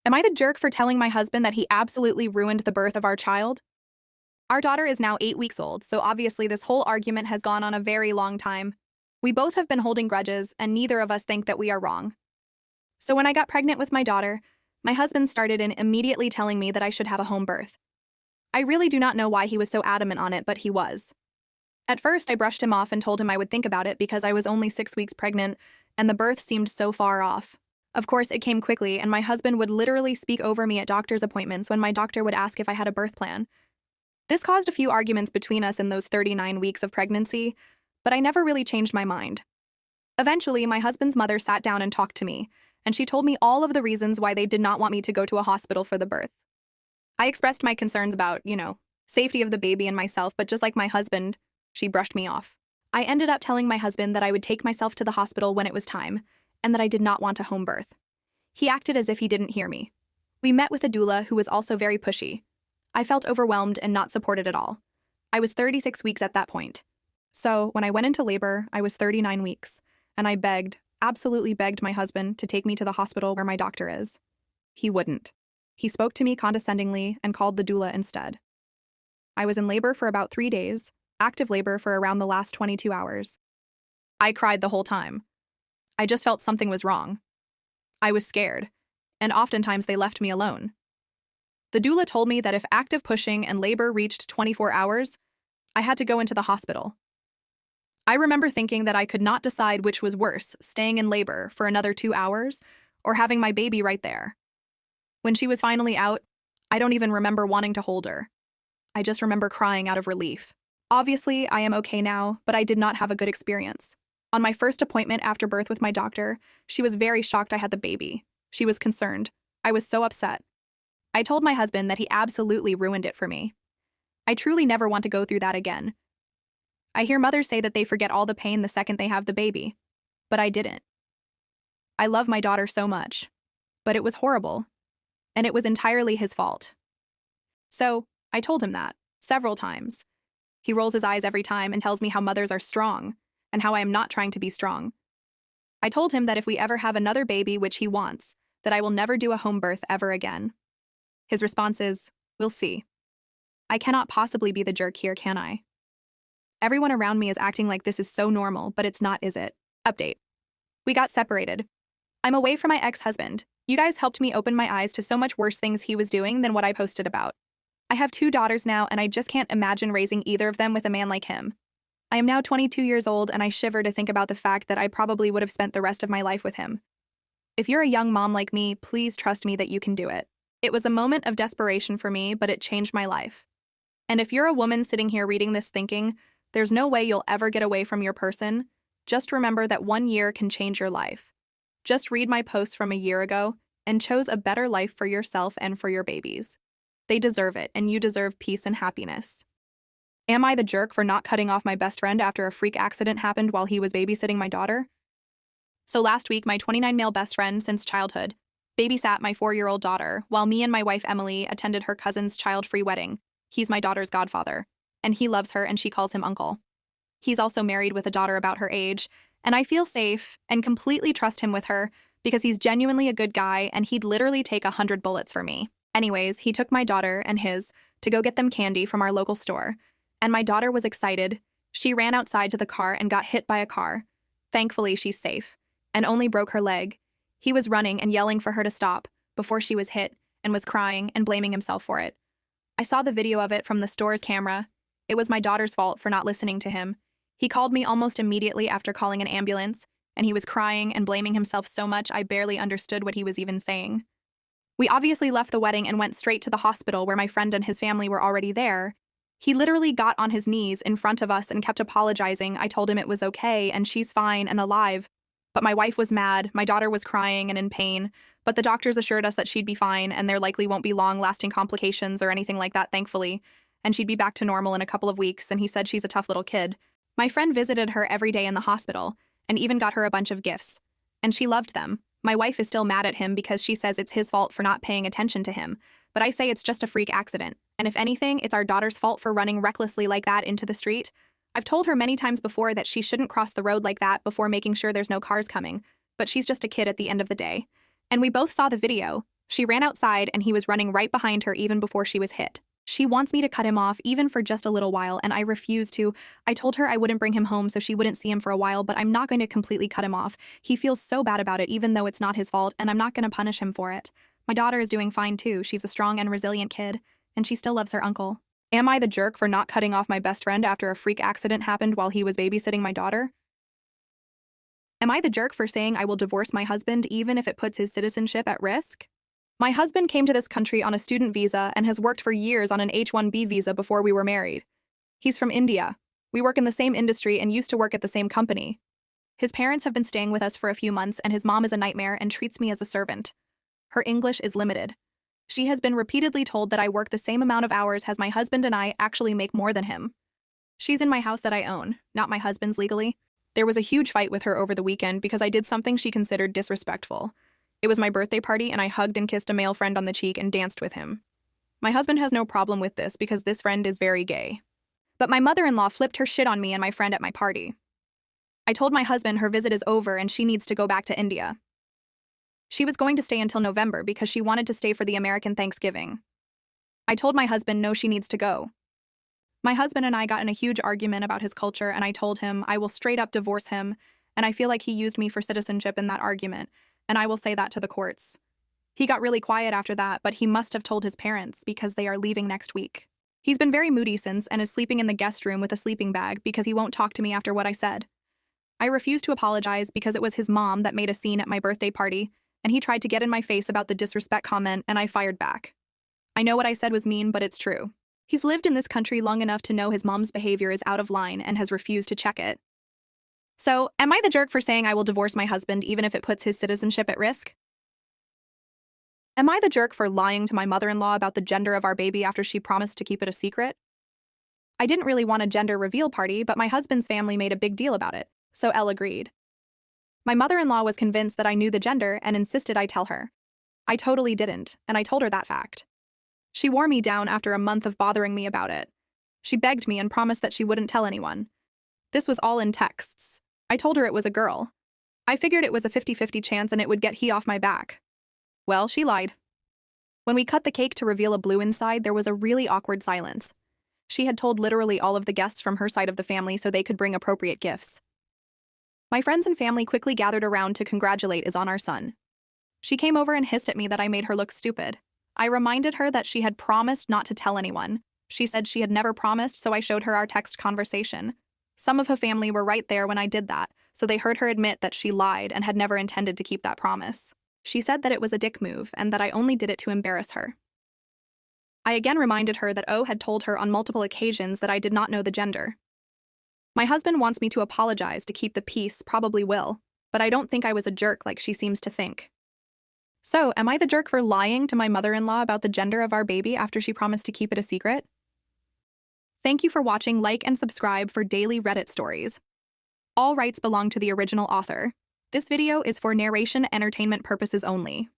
Am I the jerk for telling my husband that he absolutely ruined the birth of our child? Our daughter is now 8 weeks old, so obviously this whole argument has gone on a very long time. We both have been holding grudges, and neither of us think that we are wrong. So when I got pregnant with my daughter, my husband started in immediately telling me that I should have a home birth. I really do not know why he was so adamant on it, but he was. At first, I brushed him off and told him I would think about it because I was only 6 weeks pregnant, and the birth seemed so far off. Of course, it came quickly, and my husband would literally speak over me at doctor's appointments when my doctor would ask if I had a birth plan. This caused a few arguments between us in those 39 weeks of pregnancy, but I never really changed my mind. Eventually, my husband's mother sat down and talked to me, and she told me all of the reasons why they did not want me to go to a hospital for the birth. I expressed my concerns about, safety of the baby and myself, but just like my husband, she brushed me off. I ended up telling my husband that I would take myself to the hospital when it was time, and that I did not want a home birth. He acted as if he didn't hear me. We met with a doula who was also very pushy. I felt overwhelmed and not supported at all. I was 36 weeks at that point. So, when I went into labor, I was 39 weeks, and I absolutely begged my husband to take me to the hospital where my doctor is. He wouldn't. He spoke to me condescendingly and called the doula instead. I was in labor for about 3 days, active labor for around the last 22 hours. I cried the whole time. I just felt something was wrong. I was scared, and oftentimes they left me alone. The doula told me that if active pushing and labor reached 24 hours, I had to go into the hospital. I remember thinking that I could not decide which was worse, staying in labor for another 2 hours or having my baby right there. When she was finally out, I don't even remember wanting to hold her. I just remember crying out of relief. Obviously, I am okay now, but I did not have a good experience. On my first appointment after birth with my doctor, she was very shocked I had the baby. She was concerned. I was so upset. I told my husband that he absolutely ruined it for me. I truly never want to go through that again. I hear mothers say that they forget all the pain the second they have the baby, but I didn't. I love my daughter so much, but it was horrible, and it was entirely his fault. So, I told him that, several times. He rolls his eyes every time and tells me how mothers are strong, and how I am not trying to be strong. I told him that if we ever have another baby, which he wants, that I will never do a home birth ever again. His response is, "We'll see." I cannot possibly be the jerk here, can I? Everyone around me is acting like this is so normal, but it's not, is it? Update. We got separated. I'm away from my ex-husband. You guys helped me open my eyes to so much worse things he was doing than what I posted about. I have 2 daughters now, and I just can't imagine raising either of them with a man like him. I am now 22 years old, and I shiver to think about the fact that I probably would have spent the rest of my life with him. If you're a young mom like me, please trust me that you can do it. It was a moment of desperation for me, but it changed my life. And if you're a woman sitting here reading this thinking, there's no way you'll ever get away from your person, just remember that 1 year can change your life. Just read my posts from a year ago and chose a better life for yourself and for your babies. They deserve it, and you deserve peace and happiness. Am I the jerk for not cutting off my best friend after a freak accident happened while he was babysitting my daughter? So last week, my 29 male best friend since childhood babysat my 4-year-old daughter while me and my wife Emily attended her cousin's child-free wedding. He's my daughter's godfather, and he loves her and she calls him uncle. He's also married with a daughter about her age, and I feel safe and completely trust him with her because he's genuinely a good guy and he'd literally take 100 bullets for me. Anyways, he took my daughter and his to go get them candy from our local store, and my daughter was excited. She ran outside to the car and got hit by a car. Thankfully, she's safe, and only broke her leg. He was running and yelling for her to stop before she was hit and was crying and blaming himself for it. I saw the video of it from the store's camera. It was my daughter's fault for not listening to him. He called me almost immediately after calling an ambulance, and he was crying and blaming himself so much I barely understood what he was even saying. We obviously left the wedding and went straight to the hospital where my friend and his family were already there. He literally got on his knees in front of us and kept apologizing. I told him it was okay and she's fine and alive. But my wife was mad, my daughter was crying and in pain, but the doctors assured us that she'd be fine and there likely won't be long-lasting complications or anything like that, thankfully, and she'd be back to normal in a couple of weeks, and he said she's a tough little kid. My friend visited her every day in the hospital and even got her a bunch of gifts, and she loved them. My wife is still mad at him because she says it's his fault for not paying attention to him, but I say it's just a freak accident, and if anything, it's our daughter's fault for running recklessly like that into the street. I've told her many times before that she shouldn't cross the road like that before making sure there's no cars coming, but she's just a kid at the end of the day. And we both saw the video, She ran outside and he was running right behind her even before she was hit. She wants me to cut him off even for just a little while, and I refuse to. I told her I wouldn't bring him home so she wouldn't see him for a while, but I'm not going to completely cut him off. He feels so bad about it even though it's not his fault, and I'm not going to punish him for it. My daughter is doing fine too. She's a strong and resilient kid, and she still loves her uncle. Am I the jerk for not cutting off my best friend after a freak accident happened while he was babysitting my daughter? Am I the jerk for saying I will divorce my husband even if it puts his citizenship at risk? My husband came to this country on a student visa and has worked for years on an H-1B visa before we were married. He's from India. We work in the same industry and used to work at the same company. His parents have been staying with us for a few months, and his mom is a nightmare and treats me as a servant. Her English is limited. She has been repeatedly told that I work the same amount of hours as my husband, and I actually make more than him. She's in my house that I own, not my husband's legally. There was a huge fight with her over the weekend because I did something she considered disrespectful. It was my birthday party, and I hugged and kissed a male friend on the cheek and danced with him. My husband has no problem with this because this friend is very gay. But my mother-in-law flipped her shit on me and my friend at my party. I told my husband her visit is over and she needs to go back to India. She was going to stay until November because she wanted to stay for the American Thanksgiving. I told my husband no, she needs to go. My husband and I got in a huge argument about his culture, and I told him I will straight up divorce him, and I feel like he used me for citizenship in that argument, and I will say that to the courts. He got really quiet after that, but he must have told his parents because they are leaving next week. He's been very moody since and is sleeping in the guest room with a sleeping bag because he won't talk to me after what I said. I refused to apologize because it was his mom that made a scene at my birthday party, and he tried to get in my face about the disrespect comment, and I fired back. I know what I said was mean, but it's true. He's lived in this country long enough to know his mom's behavior is out of line and has refused to check it. So, am I the jerk for saying I will divorce my husband even if it puts his citizenship at risk? Am I the jerk for lying to my mother-in-law about the gender of our baby after she promised to keep it a secret? I didn't really want a gender reveal party, but my husband's family made a big deal about it, so Elle agreed. My mother-in-law was convinced that I knew the gender and insisted I tell her. I totally didn't, and I told her that fact. She wore me down after a month of bothering me about it. She begged me and promised that she wouldn't tell anyone. This was all in texts. I told her it was a girl. I figured it was a 50-50 chance and it would get he off my back. Well, she lied. When we cut the cake to reveal a blue inside, there was a really awkward silence. She had told literally all of the guests from her side of the family so they could bring appropriate gifts. My friends and family quickly gathered around to congratulate us on our son. She came over and hissed at me that I made her look stupid. I reminded her that she had promised not to tell anyone. She said she had never promised, so I showed her our text conversation. Some of her family were right there when I did that, so they heard her admit that she lied and had never intended to keep that promise. She said that it was a dick move and that I only did it to embarrass her. I again reminded her that O had told her on multiple occasions that I did not know the gender. My husband wants me to apologize to keep the peace, probably will, but I don't think I was a jerk like she seems to think. So, am I the jerk for lying to my mother-in-law about the gender of our baby after she promised to keep it a secret? Thank you for watching. Like and subscribe for daily Reddit stories. All rights belong to the original author. This video is for narration entertainment purposes only.